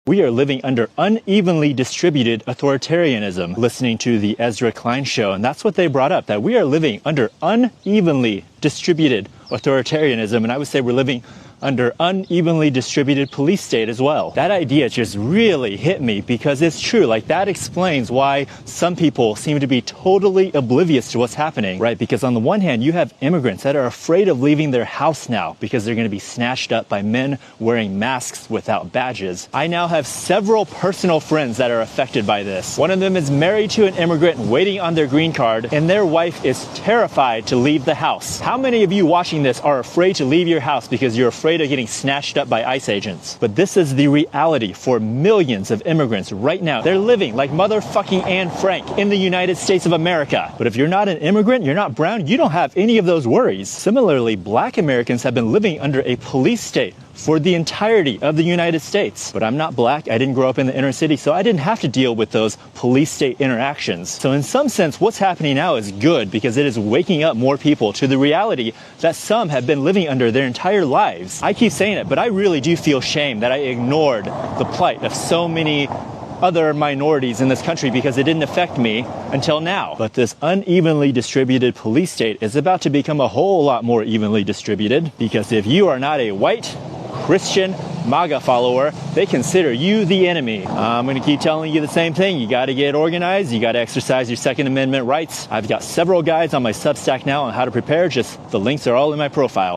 We are living under unevenly distributed authoritarianism, listening to the Ezra Klein show, and that's what they brought up, that we are living under unevenly distributed authoritarianism, and I would say we're living under unevenly distributed police state as well. That idea just really hit me because it's true. Like, that explains why some people seem to be totally oblivious to what's happening, right? Because on the one hand, you have immigrants that are afraid of leaving their house now because they're going to be snatched up by men wearing masks without badges. I now have several personal friends that are affected by this. One of them is married to an immigrant waiting on their green card, and their wife is terrified to leave the house. How many of you watching this are afraid to leave your house because you're afraid of getting snatched up by ICE agents? But this is the reality for millions of immigrants right now. They're living like motherfucking Anne Frank in the United States of America. But if you're not an immigrant, you're not brown, you don't have any of those worries. Similarly, black Americans have been living under a police state for the entirety of the United States. But I'm not black, I didn't grow up in the inner city, so I didn't have to deal with those police-state interactions. So in some sense, what's happening now is good because it is waking up more people to the reality that some have been living under their entire lives. I keep saying it, but I really do feel shame that I ignored the plight of so many other minorities in this country because it didn't affect me until now. But this unevenly distributed police state is about to become a whole lot more evenly distributed, because if you are not a white Christian MAGA follower, they consider you the enemy. I'm going to keep telling you the same thing. You got to get organized. You got to exercise your Second Amendment rights. I've got several guides on my Substack now on how to prepare. Just the links are all in my profile.